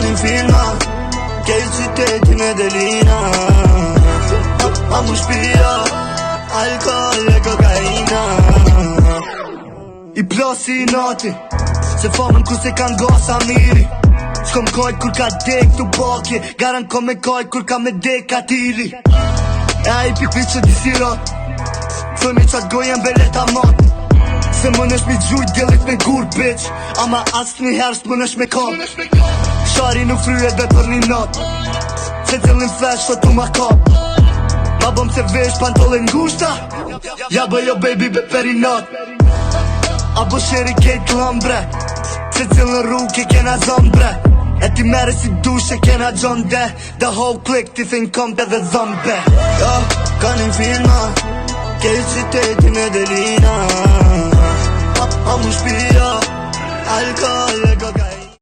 një filma, kejtë qytetin e delina. A mu shpia, alkohol e kokaina. I plosi i nati, se famën ku se kanë gosa miri. Shkom kojt kur ka dek t'u bakje, garan ko me kojt kur ka me dek atiri. E a i pikri që di sirat, thëni qatë gojen belet a mat. Se më nësh mi gjujt djelit me gur bitch, ama asë një herë s'më nësh me kam. Shari nuk fryje dhe për një nat, se t'jellin flash fët tu ma kap. Ma bëm se vesh pantolin ngushta, ja bëjo baby be perinat. A bo sheri kejt lambre, se t'jellin rrug i kena zombre. E ti mere si dushe kena gjon de, the whole click ti fin kom të dhe zombe. Ja, ka një filma, kejt qytetin e delina. A mu shpia, alkohol e kokaina.